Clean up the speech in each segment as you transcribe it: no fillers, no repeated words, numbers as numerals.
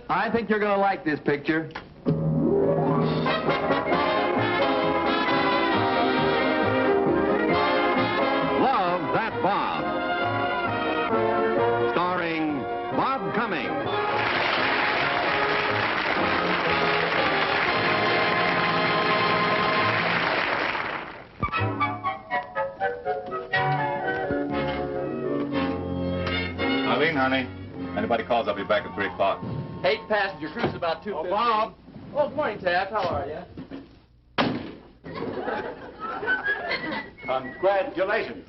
I think you're gonna like this picture. Love That Bob. Starring Bob Cummings. Eileen, honey. Anybody calls, I'll be back at 3 o'clock. 8 passenger cruise about 2:15. Oh, Bob. Oh, good morning, Taft. How are you? Congratulations.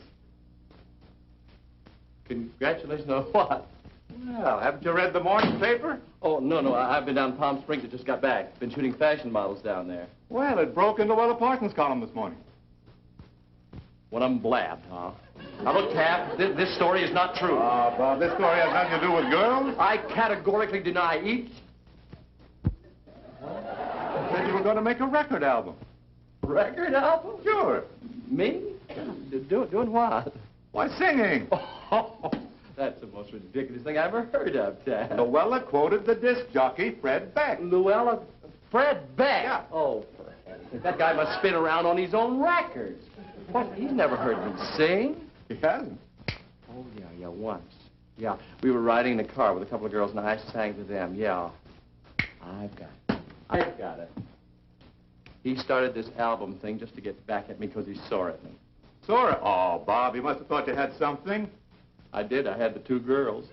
Congratulations on what? Well, haven't you read the morning paper? Oh, no. I've been down Palm Springs. I just got back. Been shooting fashion models down there. Well, it broke into Wella Parsons' column this morning. One of them blabbed, huh? Now, look, Taft, this story is not true. Bob, this story has nothing to do with girls. I categorically deny each. You said you were going to make a record album. Record album? Sure. Me? Doing what? Why, singing. Oh, that's the most ridiculous thing I ever heard of, Taft. Luella quoted the disc jockey, Fred Beck. Luella? Fred Beck? Yeah. Oh, for heaven's sake, that guy must spin around on his own records. What? He's never heard me sing. He hasn't. Oh, yeah, once. Yeah, we were riding in the car with a couple of girls, and I sang to them. Yeah. I've got it. He started this album thing just to get back at me because he's sore at me. Sore? Oh, Bob, he must have thought you had something. I did. I had the 2 girls.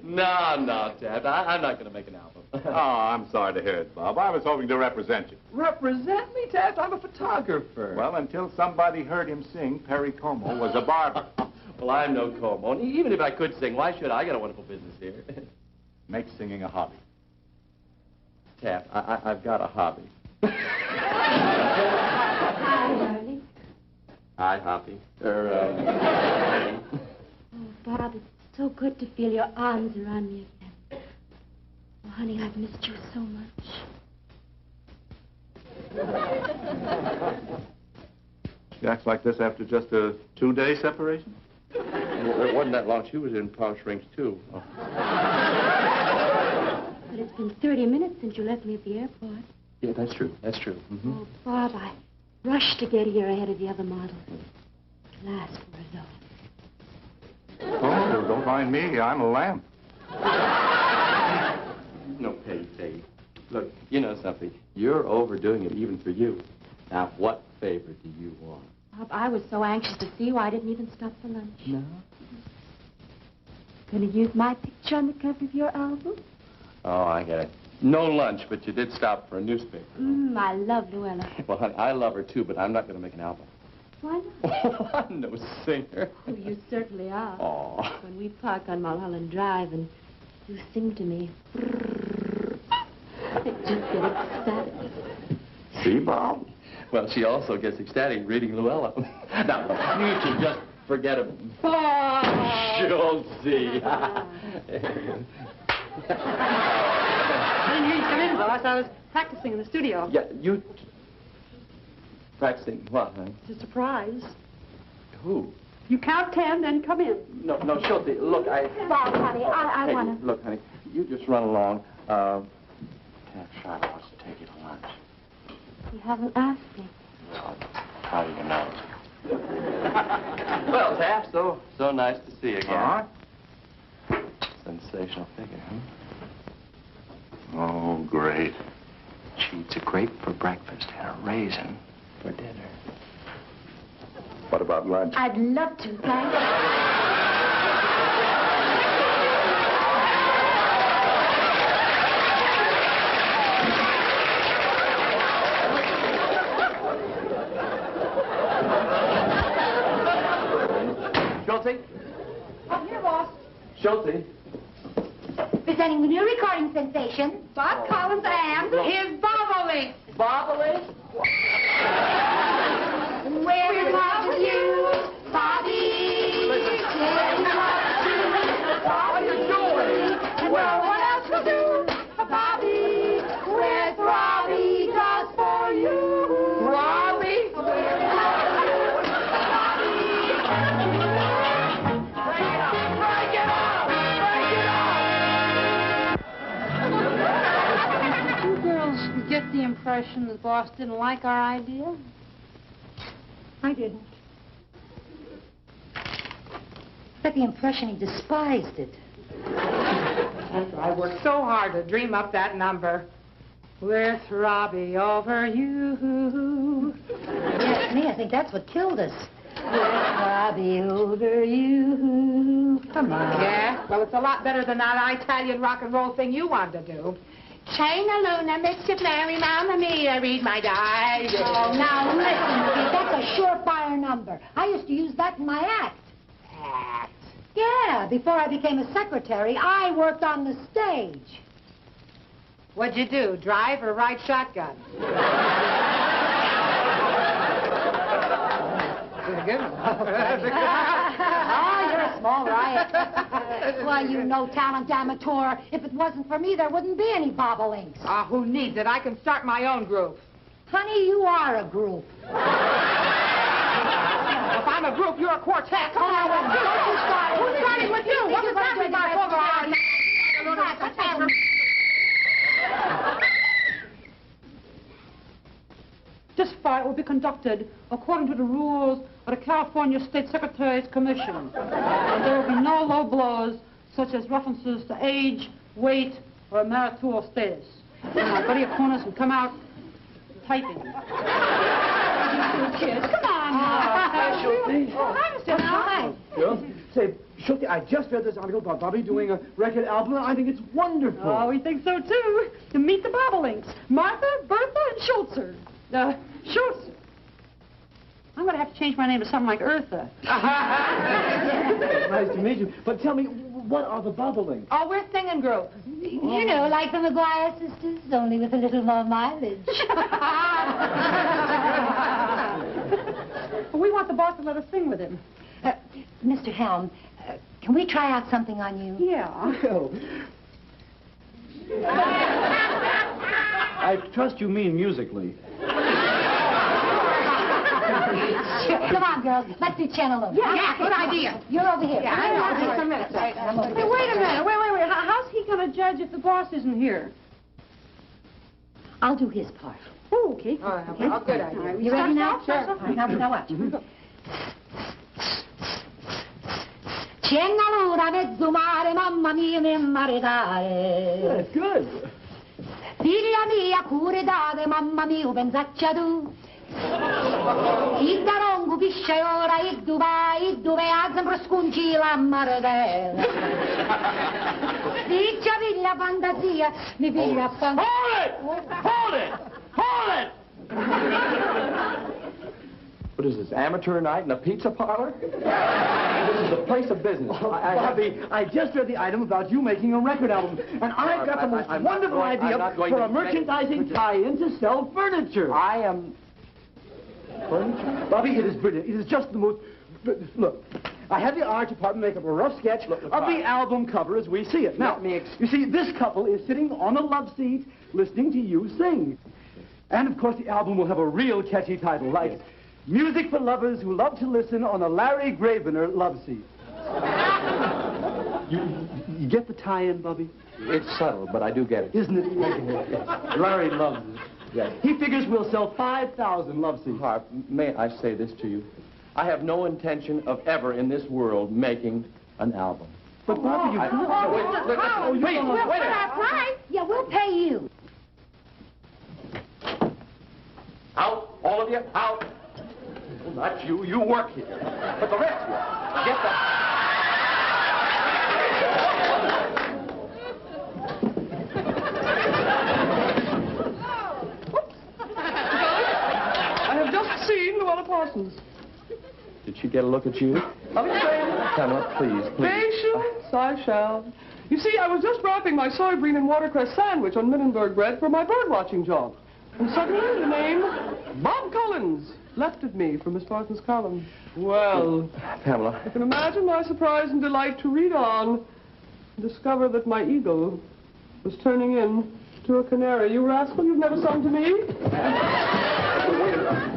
No, Ted. I'm not going to make an album. Oh, I'm sorry to hear it, Bob. I was hoping to represent you. Represent me, Ted? I'm a photographer. Well, until somebody heard him sing, Perry Como was a barber. Well, I'm no Como. And even if I could sing, why should I? I got a wonderful business here. Make singing a hobby. Taft, I've got a hobby. Hi, darling. Hi, Hoppy. Oh, Bob, it's so good to feel your arms around me again. Oh, honey, I've missed you so much. She acts like this after just a 2-day separation? Well, it wasn't that long. She was in Palm Springs, too. Oh. But it's been 30 minutes since you left me at the airport. Yeah, that's true. That's true. Mm-hmm. Oh, Bob, I rushed to get here ahead of the other models. At last, we're alone. Oh, don't mind me. I'm a lamp. No pity, Faye. Look, you know something. You're overdoing it even for you. Now, what favor do you want? Bob, I was so anxious to see you, I didn't even stop for lunch. No? Gonna use my picture on the cover of your album? Oh, I get it. No lunch, but you did stop for a newspaper. I love Luella. Well, honey, I love her, too, but I'm not going to make an album. Why not? I'm no singer. Oh, you certainly are. Oh. When we park on Mulholland Drive and you sing to me, I just get ecstatic. See, Bob? Well, she also gets ecstatic reading Luella. Now, you should just forget it. She'll see. I didn't hear you come in, boss. I was practicing in the studio. Yeah, you... Practicing what, honey? It's a surprise. Who? You count 10, then come in. No, Schulte, look, Bob, honey, I Hey, want to... look, honey, you just run along. Taft Charlotte wants to take you to lunch. You haven't asked me. Well, how do you know? Well, Taft, so nice to see you again. Sensational figure, huh? Oh, great. She eats a grape for breakfast and a raisin for dinner. What about lunch? I'd love to, thanks. Schulte? I'm here, boss. Schulte? Presenting the new recording sensation, Bob Collins and his bobolink. Bobolink? We're in love with you, Bobby. We're in love with you, What are you doing? well, what else to do, Bobby? We're throbbing just for you. Robbie? We're in love with you, Bobby. Break it up! Break it up! Break it up! impression the boss didn't like our idea? I didn't. I got the impression he despised it. I worked so hard to dream up that number. With Robbie over you. Yes, me, I think that's what killed us. With Robbie over you. Come on. Yeah? Well, it's a lot better than that Italian rock and roll thing you wanted to do. China Luna, Mr. Mary, Mamma Mia, read my diary. Oh, now listen, that's a surefire number. I used to use that in my act. Act? Yeah, before I became a secretary, I worked on the stage. What'd you do, drive or ride shotgun? Good one. Oh, you're a small riot. Well, you no-talent amateur. If it wasn't for me, there wouldn't be any bobolinks. Ah, who needs it? I can start my own group. Honey, you are a group. If I'm a group, you're a quartet. Come on, don't you start. Who's starting with you? What's happening, my overall? This fight will be conducted according to the rules of the California State Secretary's Commission. And there will be no low blows, such as references to age, weight, or marital status. And my buddy opponents will come out typing. Kids, come on. Hi, Schultz. Hi, Mr. Hi. Girls, say, Schultz, I just read this article about Bobby doing a record album, and I think it's wonderful. Oh, we think so, too. To meet the Bobolinks, Martha, Bertha, and Schultzer. Schultz. I'm going to have to change my name to something like Eartha. Nice to meet you. But tell me, what are the Bobolinks? Oh, we're a singing group. You know, like the McGuire sisters, only with a little more mileage. We want the boss to let us sing with him. Mr. Helm, can we try out something on you? Yeah. Well, I trust you mean musically. Come on, girls. Let's do Channel. Yeah, good idea. You're over here. Yeah, I know. Just a minute. Hey, wait a minute. Wait. How's he going to judge if the boss isn't here? I'll do his part. Oh, okay. Oh, good idea. You ready now? Sure. All right, now watch. C'è una luna mezzo mare, mamma mia, mi maritare. That's good. Figlia mia, cure date, mamma mia, pensaccia tu. Il darongo pisce ora, il dove ha sempre scunci la maritare. Figlia, figlia, fantasia, mi figlia fantasia. Hold it! What is this, amateur night in a pizza parlor? This is a place of business. Bobby, I just read the item about you making a record album, and I've got the most wonderful idea for a merchandising tie-in to sell furniture. I am... Furniture? Bobby, it is brilliant. It is just the most... Look, I had the art department make up a rough sketch of the album cover as we see it. Now, you see, this couple is sitting on a love seat listening to you sing. And, of course, the album will have a real catchy title, like Music for Lovers Who Love to Listen on a Larry Gravener Love Seat. You get the tie-in, Bobby? It's subtle, but I do get it. Isn't it? Larry loves it. Yes. He figures we'll sell 5,000 love seats. Harp, may I say this to you? I have no intention of ever in this world making an album. But, Bobby, you... Wait a minute. Yeah, we'll pay you. Out, all of you, out. Well, not you, you work here. But the rest of you, get that. I have just seen Luella Parsons. Did she get a look at you? Pamela, please. Patience, I shall. You see, I was just wrapping my soybean and watercress sandwich on Minnenberg bread for my bird-watching job. And suddenly the name Bob Cummings leapt at me from Miss Parsons' column. Well, Pamela. you can imagine my surprise and delight to read on and discover that my eagle was turning in to a canary. You rascal, you've never sung to me? Wait a minute.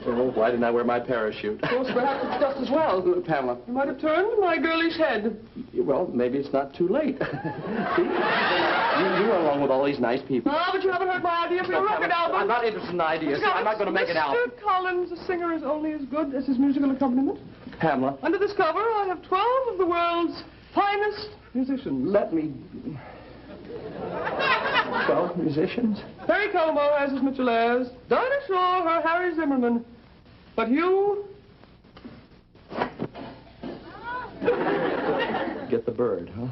Oh, why didn't I wear my parachute? Of course, perhaps it's just as well. Pamela. You might have turned my girlish head. Well, maybe it's not too late. See? You went along with all these nice people. Ah, but you haven't heard my idea for your record album. I'm not interested in ideas. Mr. I'm not going to make an album. Mr. Collins, a singer is only as good as his musical accompaniment. Pamela. Under this cover, I have 12 of the world's finest musicians. Let me... 12 musicians? Harry Como has his Mitchell Ayres, Dinah Shore, her Harry Zimmerman. But you... Get the bird, huh?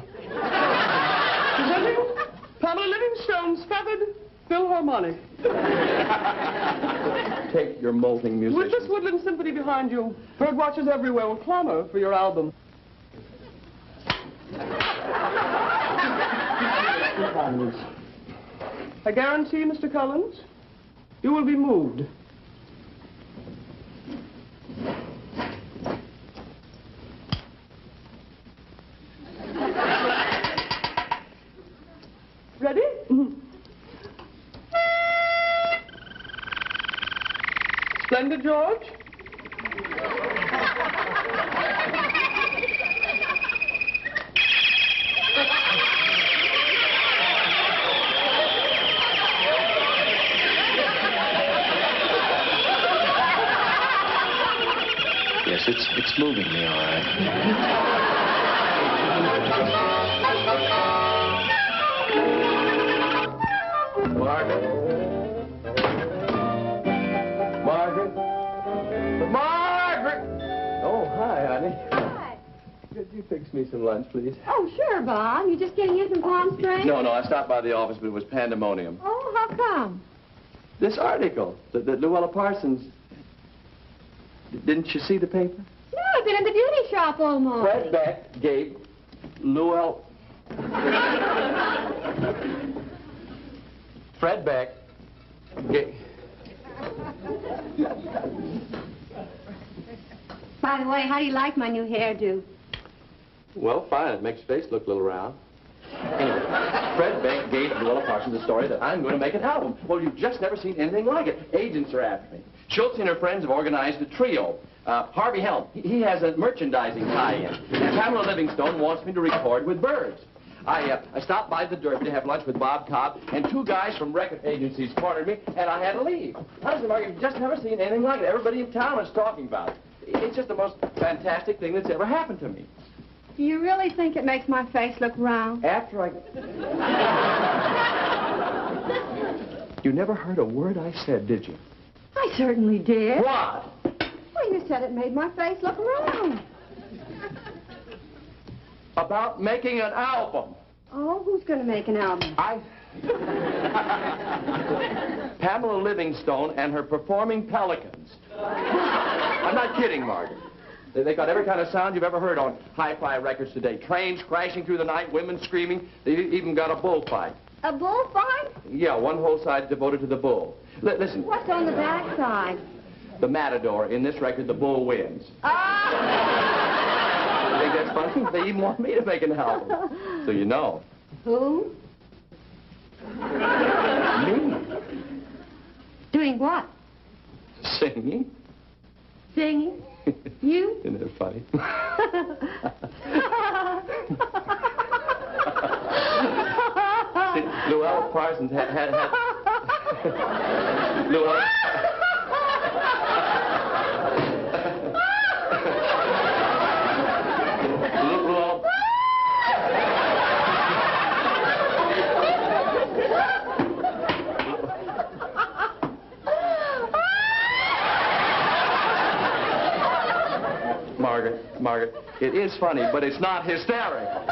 Presenting Pamela Livingstone's Feathered Philharmonic. Take your molting musicians. With this woodland symphony behind you, bird watchers everywhere will clamor for your album. I guarantee, Mr. Collins, you will be moved. Ready? Splendid, George. Yes, it's moving me, all right. Margaret? Margaret? Margaret! Oh, hi, honey. Hi. Could you fix me some lunch, please? Oh, sure, Bob. You just getting in from Palm Springs? No, I stopped by the office, but it was pandemonium. Oh, how come? This article that Luella Parsons... Didn't you see the paper? No, I've been in the beauty shop all morning. Fred Beck gave Luella... Fred Beck gave... By the way, how do you like my new hairdo? Well, fine. It makes your face look a little round. Anyway, Fred Beck gave Luella Parsons the story that I'm going to make an album. Well, you've just never seen anything like it. Agents are after me. Schultz and her friends have organized a trio. Harvey Helm, he has a merchandising tie-in. And Pamela Livingstone wants me to record with birds. I stopped by the Derby to have lunch with Bob Cobb, and two guys from record agencies cornered me, and I had to leave. Honestly, Margaret, you've just never seen anything like it. Everybody in town is talking about it. It's just the most fantastic thing that's ever happened to me. Do you really think it makes my face look round? After I... You never heard a word I said, did you? I certainly did. What? Well, you said it made my face look round. About making an album. Oh, who's going to make an album? Pamela Livingstone and her performing pelicans. I'm not kidding, Margaret. They got every kind of sound you've ever heard on hi-fi records today. Trains crashing through the night, women screaming. They've even got a bullfight. A bullfight? Yeah, one whole side devoted to the bull. Listen. What's on the back side? The matador. In this record, the bull wins. Ah! You think that's funny? They even want me to make an album. So you know. Who? Me. Doing what? Singing. Singing? You? Isn't that funny? See, Luella Parsons had... Luella... Margaret, it is funny, but it's not hysterical.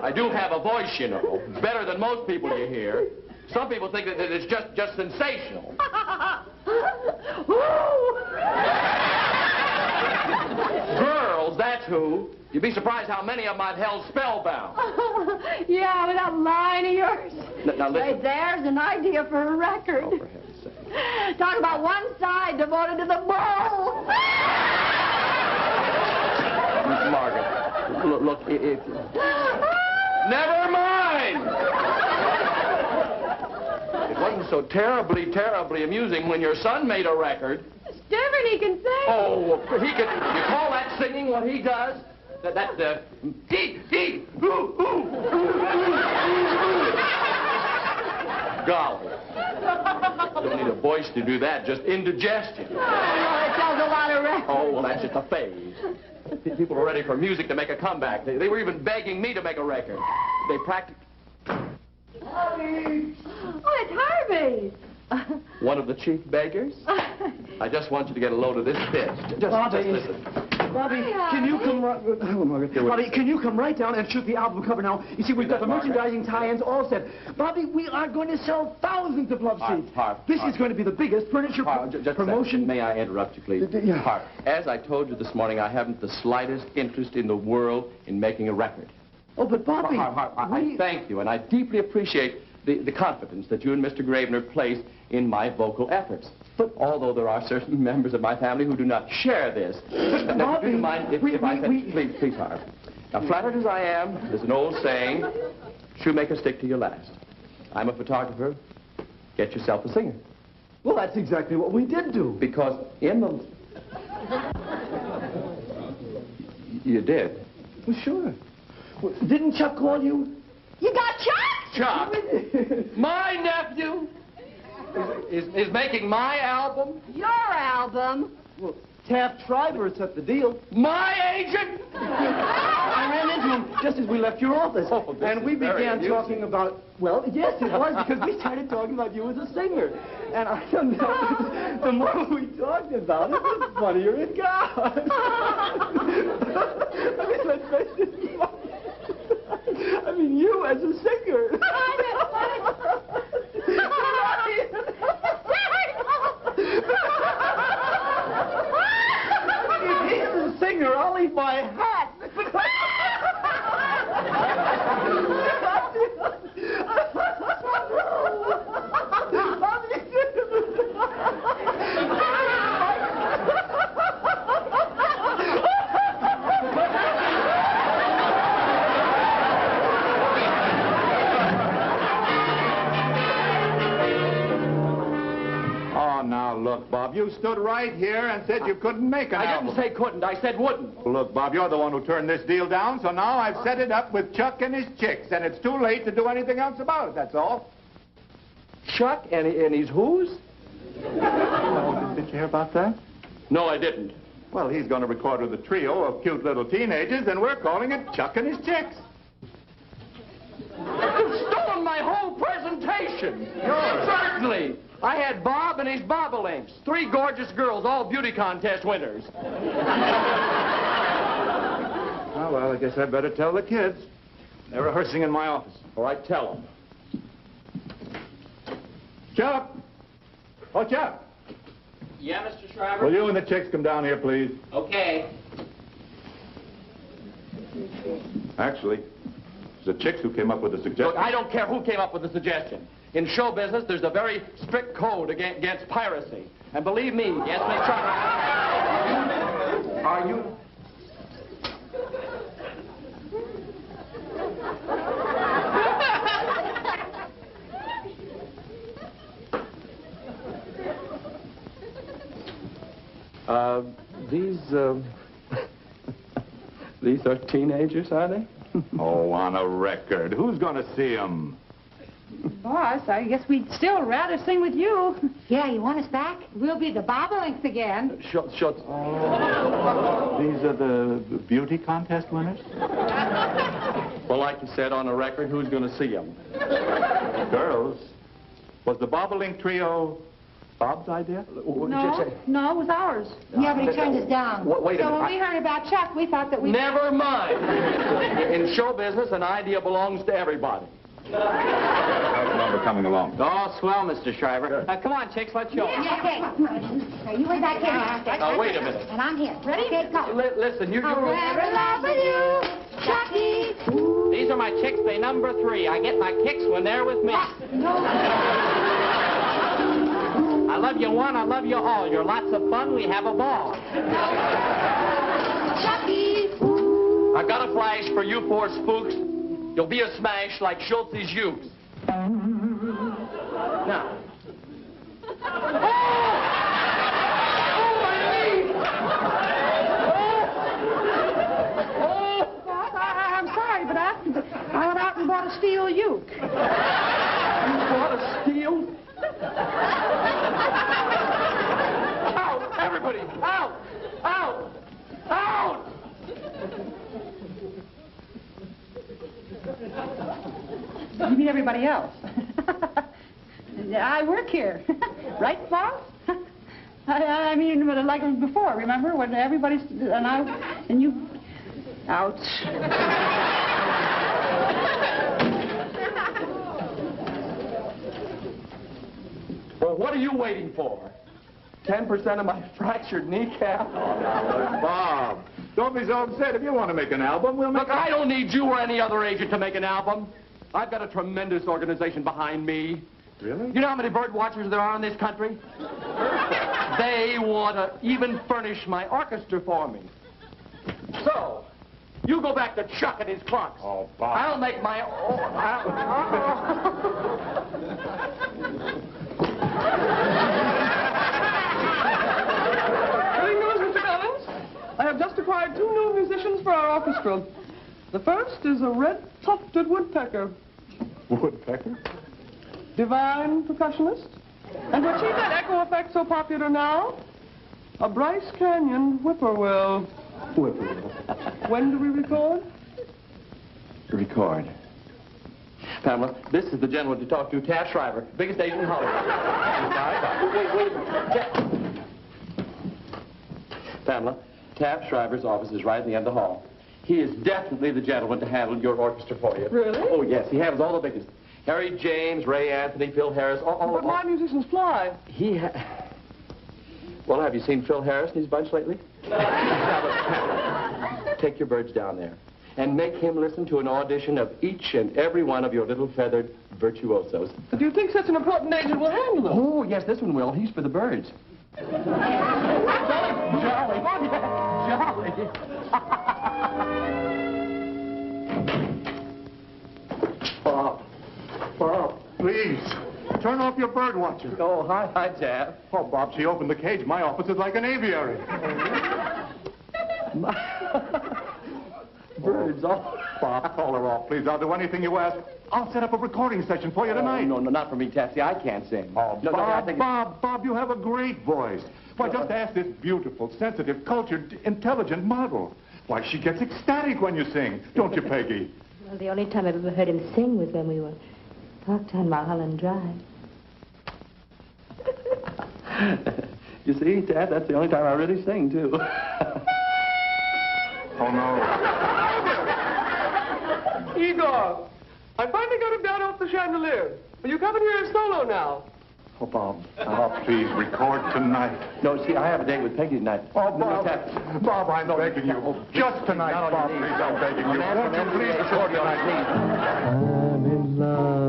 I do have a voice, you know. It's better than most people you hear. Some people think that it's just sensational. Girls, that's who. You'd be surprised how many of them I've held spellbound. Yeah, with that line of yours. Now listen. Right there's an idea for a record. Oh, for heaven's sake. Talk about one side devoted to the bull. Margaret, look, if... Never mind! It wasn't so terribly amusing when your son made a record. different. He can sing. Oh, he can. You call that singing what he does? Golly. Don't need a voice to do that, just indigestion. Oh, that sounds a lot of records. Oh, well, that's just a phase. People are ready for music to make a comeback. They were even begging me to make a record. They practiced. Oh, it's Harvey. One of the chief beggars? I just want you to get a load of this pitch. Just listen. Bobby, can you come right... Hello, Margaret. Bobby, can you come right down and shoot the album cover now? You see, we've got the merchandising tie-ins all set. Bobby, we are going to sell thousands of love seats. This is going to be the biggest furniture promotion... May I interrupt you, please? Yeah. As I told you this morning, I haven't the slightest interest in the world in making a record. Oh, but Bobby... I thank you, and I deeply appreciate the confidence that you and Mr. Gravener place in my vocal efforts. But although there are certain members of my family who do not share this. Now, do you mind if I said, please, Harv. Now, flattered as I am, there's an old saying, shoemaker, stick to your last. I'm a photographer. Get yourself a singer. Well, that's exactly what we did do. Because in the... You did? Well, sure. Well, didn't Chuck call you? You got Chuck? Chuck? My nephew? Is making my album? Your album? Well, Taft Schreiber set the deal. My agent? I ran into him just as we left your office. Oh, and we began talking about, well, yes, it was, because we started talking about you as a singer. And I don't know, the more we talked about it, the funnier it got. I mean, let's face it. I mean, you as a singer. If he's a singer, I'll leave my hat. Now, look, Bob, you stood right here and said you couldn't make an album. I didn't say couldn't. I said wouldn't. Well, look, Bob, you're the one who turned this deal down, so now I've set it up with Chuck and his chicks, and it's too late to do anything else about it, that's all. Chuck and his who's? Oh, did you hear about that? No, I didn't. Well, he's going to record with a trio of cute little teenagers, and we're calling it Chuck and his chicks. You've stolen my whole presentation. Certainly. I had Bob and his bobolinks. 3 gorgeous girls, all beauty contest winners. Oh, well, I guess I'd better tell the kids. They're rehearsing in my office. All right, tell them. Chuck! Oh, Chuck! Yeah, Mr. Schreiber? Will you and the chicks come down here, please? Okay. Actually, it's the chicks who came up with the suggestion. Look, I don't care who came up with the suggestion. In show business, there's a very strict code against piracy. And believe me, yes, Miss Chuck. Are you... These are teenagers, are they? Oh, on a record. Who's going to see them? Boss, I guess we'd still rather sing with you. Yeah, you want us back? We'll be the bobolinks again. Schultz. Oh, these are the beauty contest winners? Well, like you said on the record, who's going to see them? Girls, was the bobolink trio Bob's idea? No, it was ours. Yeah, but he turned us down. Wait a So minute. when we heard about Chuck, we thought that we... Never mind. In show business, an idea belongs to everybody. How's the number coming along? Oh, swell, Mr. Schreiber. Come on, chicks, let's show 'em. Yeah, okay. Now, you wait back here. Now, wait a minute. And I'm here. Ready? Okay, go. Listen, you... I'll never love you, Chucky. Ooh. These are my chicks. They number 3. I get my kicks when they're with me. I love you one, I love you all. You're lots of fun, we have a ball. Chucky. I've got a flash for you 4 spooks. You'll be a smash like Schultz's youth. Now. Oh! bought a steel uke. You bought a steel? Out! Everybody! Out! Out! Out! You mean everybody else? I work here. Right, boss? I mean, like before, remember? When everybody's... And you... Ouch. Well, what are you waiting for? 10% of my fractured kneecap? Bob, don't be so upset. If you want to make an album, we'll make Look, I don't need you or any other agent to make an album. I've got a tremendous organization behind me. Really? You know how many bird watchers there are in this country? They want to even furnish my orchestra for me. So, you go back to Chuck and his clunks. Oh, Bob. I'll make my own... Breaking news, Mr. Collins. I have just acquired 2 new musicians for our orchestra. The first is a red-tufted woodpecker. Woodpecker? Divine percussionist. And to achieve that echo effect so popular now, a Bryce Canyon whippoorwill. Whippoorwill. When do we record? Record. Pamela, this is the gentleman to talk to, Taft Shriver, biggest agent in Hollywood. Wait. Pamela, Taft Shriver's office is right in the end of the hall. He is definitely the gentleman to handle your orchestra for you. Really? Oh, yes. He handles all the biggest. Harry James, Ray Anthony, Phil Harris, all But my musicians fly. Well, have you seen Phil Harris and his bunch lately? Take your birds down there and make him listen to an audition of each and every one of your little feathered virtuosos. But do you think such an important agent will handle them? Oh, yes, this one will. He's for the birds. Jolly. Bob, please, turn off your bird watcher. Oh, hi, Taft. Oh, Bob, she opened the cage. My office is like an aviary. Birds, oh. Bob, call her off, please. I'll do anything you ask. I'll set up a recording session for you tonight. No, not for me, Taft. See, I can't sing. Oh, No, I think... Bob, you have a great voice. Why, just ask this beautiful, sensitive, cultured, intelligent model. Why, she gets ecstatic when you sing. Don't you, Peggy? Well, the only time I've ever heard him sing was when we were talked on Mulholland Drive. You see, Taft, that's the only time I really sing, too. Oh, no. Igor, I finally got him down off the chandelier. Will you come in here solo now? Oh, Bob. Oh, please, record tonight. No, see, I have a date with Peggy tonight. Oh, No, Bob, Taft. Bob, I'm begging you. Just tonight, Not on Bob, your knees. please, I'm begging you. A man Won't from you please NBA record should be on his tonight? I'm in love.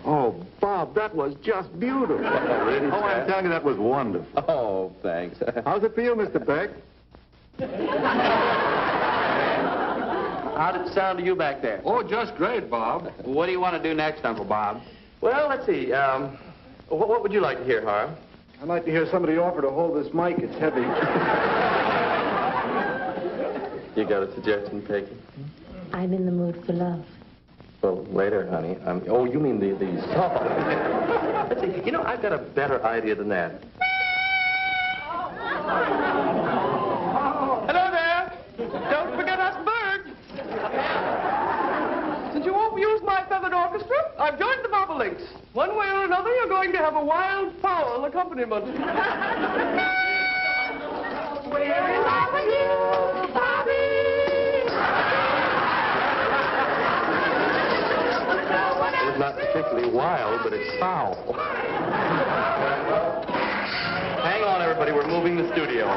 Oh, Bob, that was just beautiful. Really, Oh, I'm Taft? telling you, that was wonderful. Oh, thanks. How's it feel, Mr. Beck? How did it sound to you back there? Oh, just great, Bob. What do you want to do next, Uncle Bob? Well, let's see. What would you like to hear, Harv? I'd like to hear somebody offer to hold this mic. It's heavy. You got a suggestion, Peggy? I'm in the mood for love. Well, later, honey. Oh, you mean the song. Let's see. You know, I've got a better idea than that. Hello there. Don't forget us birds. Since you won't use my feathered orchestra, I've joined the Bobolinks. One way or another, you're going to have a wild fowl accompaniment. We're in love with you, Bobby. It's not particularly wild, but it's foul. Hang on, everybody. We're moving the studio.